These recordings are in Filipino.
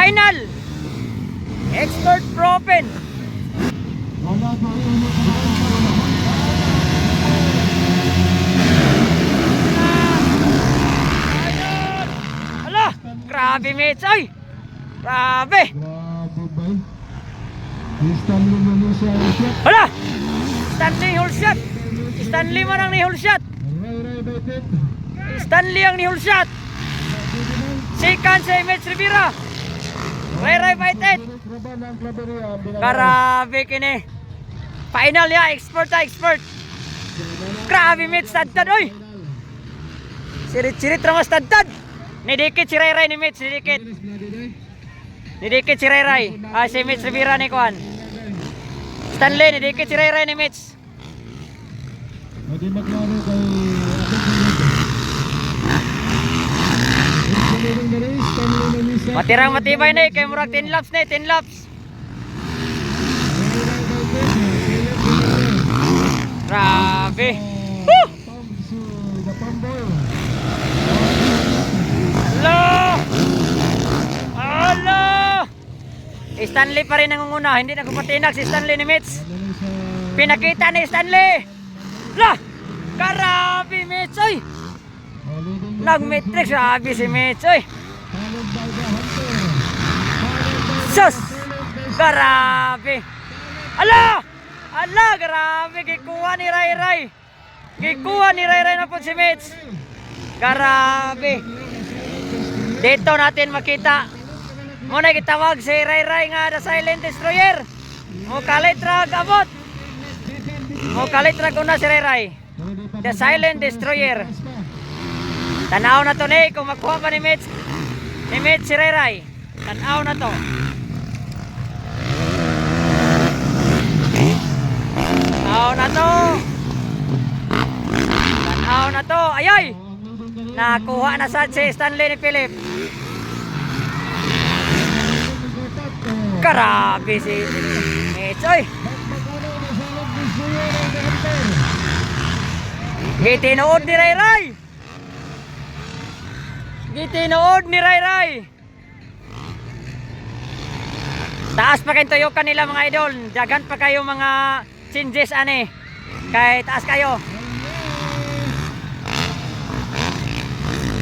Final! Expert Propen! Ala! Grabe mates! Ay! Grabe! Hala! Stanley hole shot! Stanley man ang ni-hole shot! Stanley ang ni-hole shot! Second si Mitch Rivera! Ray Baitet! Grabe kini! Final ya! Expert na expert! Grabe Mitch! Tadtad oy! Sirit-sirit ramas tadtad! Nidikit si Ray ni Mitch! Nidikit! Nidikit si Ray. Ah, si Mitch Rivera ni Kuan. Stanley, nidikit si Ray ni Mitch. Matirang matibay na kay murag 10 laps na 10 laps. Grabe. Woo! Hello! Stanley pa rin nangunguna, hindi nagpapatinag si Stanley ni Mitch. Pinakita ni Stanley. Lah! Grabe Mitch oy! Nag-matrix, grabe si Mitch oy! Sus! Grabe! Ala! Ala! Grabe! Gikuha ni Ray. Gikuha ni Ray na po si Mitch. Grabe! Dito natin makita. Muna kitawag si Ray nga the Silent Destroyer. Mukalit rag abot. Mukalit rag una si Ray. The Silent Destroyer. Tanaw na to ni kung makuha pa ni Mitch. Ni Mitch si Ray. Tanaw na to. Tanaw na to. Tanaw na to. Ayay! Nakuha na sa si Stanley ni Philip. Grabe si Mitch oy! Gitinood ni Ray! Gitinood ni Ray! Taas pa kayo tuyo kanila mga idol. Dagan pa kayo mga changes ani. Kay taas kayo.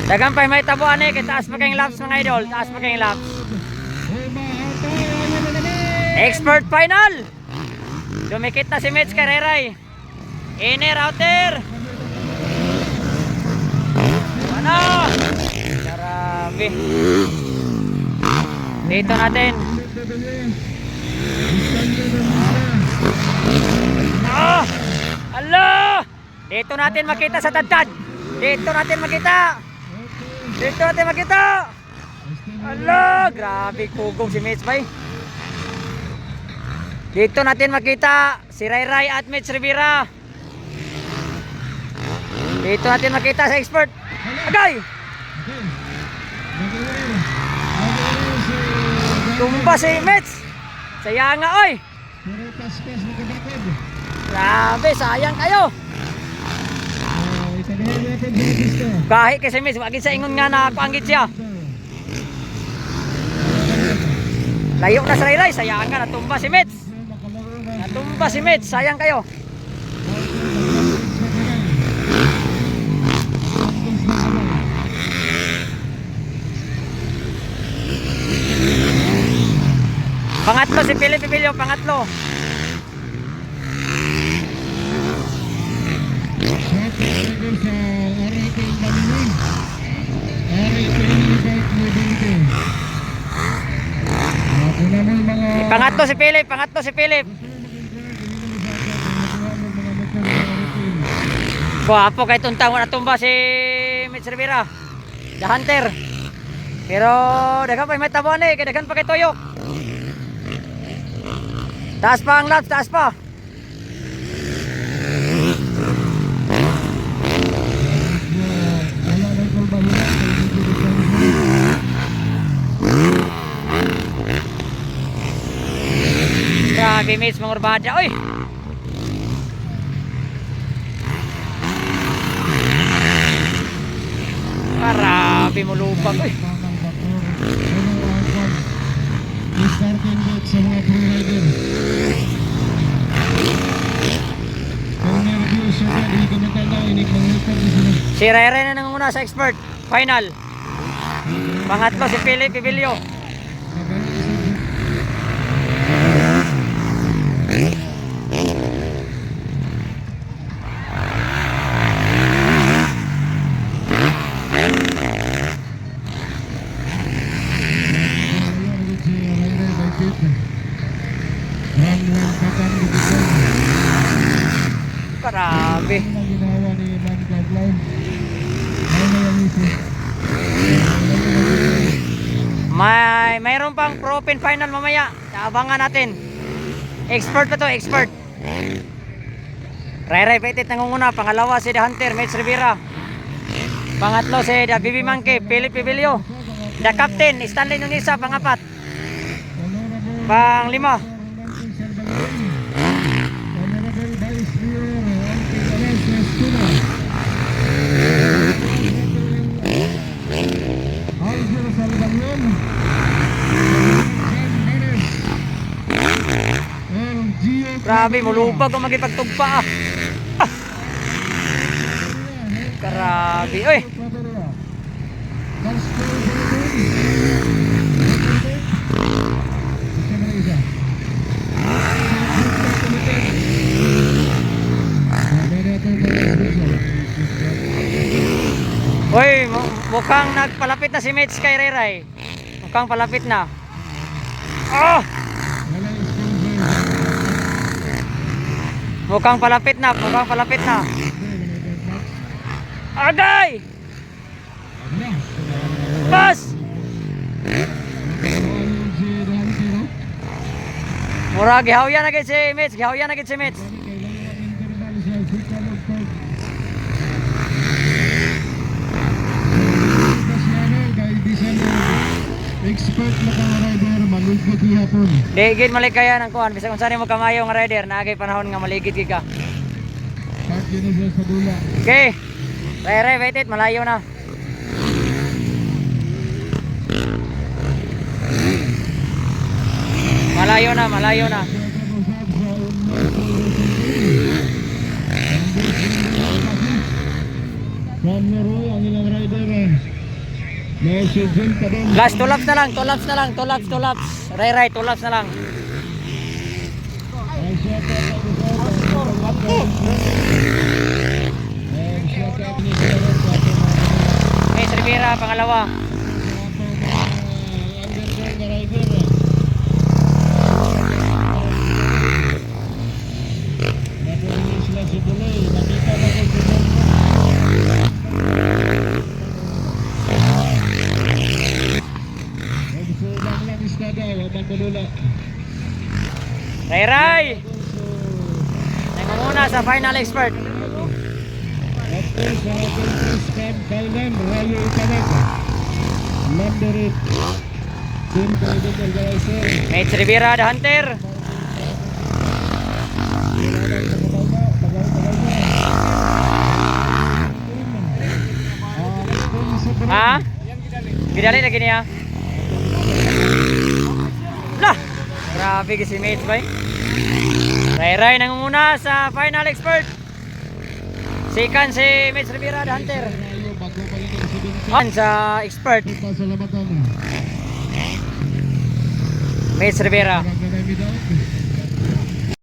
Dagan pa may tabo ani kay taas pa kayong laps mga idol. Taas pa kayong laps. Expert final. Dumikit na si Mitch kay Ray. Inner outer. Ano? Grabe. Dito natin. Ah! Allah! Dito natin makita sa tadtad. Dito natin makita. Dito natin makita. Allah! Grabe kugong si Mitch bay. Dito natin makita si Ray at Mitch Rivera. Dito natin makita sa expert. Agay! Tumba si Mitch. Sayang nga oy. Grabe, sayang kayo. Kahit kay si Mitch, wag sa ingon nga na kuanggit siya. Layo na sa Ray, sayang nga natumba si Mitch. Natumba si Mitch, sayang kayo. Pangatlo si Philip Emilio, pangatlo. Pangatlo si Philip. Guwapo kay tuntang wala tumba si Mitch Rivera. The Hunter. Pero dagan pa may tabo ni, kay dagan pa kay tuyok. Taas pa ang laps, taas pa. Grabe Mitch, mga urbadya. Oy! Grabe mo lupag. Oy! parking lot sa mga pro rider. Kung nervyos sa ba, hindi ka matanda, hindi pangutag na sila. Si Ray Ray na nangunguna sa expert. Final. Pangatlo si Philip Ibilio. Grabe. Mayroon pang Pro Open final mamaya. Abangan natin. Expert pa to, expert. Ray Ray Petit nangunguna, pangalawa si The Hunter, Mitch Rivera. Pangatlo si The Bibi Monkey, Philip Ibilio. The Captain, Stanley Nunisa, pangapat. Panglima. Grabe, mulubag kung magipagtugpa ah. Grabe, oy. Oy, mukhang nagpalapit na si Mitch kay Ray Ray. Mukhang palapit na. Ah! Mukhang palapit na, mukhang palapit na. Agay! Bas! Mura, gihawya na gid si Mitch, gihawya na gid si Mitch. Expert na kang rider, maligid hapon. Digid malikaya ng kuan, bisag unsa nimo kamayo nga rider, naagay panahon nga maligid gid ka. Park yun na siya sa dula. Okay. Ray Ray waited, malayo na. Malayo na, malayo na. From Leroy, ang ilang rider. Message pa din. Last 2 laps na lang, 2 laps na lang, 2 laps, 2 laps. Ray Ray, 2 laps na lang. Mitch Rivera, pangalawa. Ray Ray! Nangunguna sa final expert. Mitch Rivera, The Hunter. Ha? Gidali lagi niya. Lah! Grabe si Mitch bay. Ray Ray nangunguna sa final expert. Second si Mitch Rivera, The Hunter. Sa expert Mitch Rivera.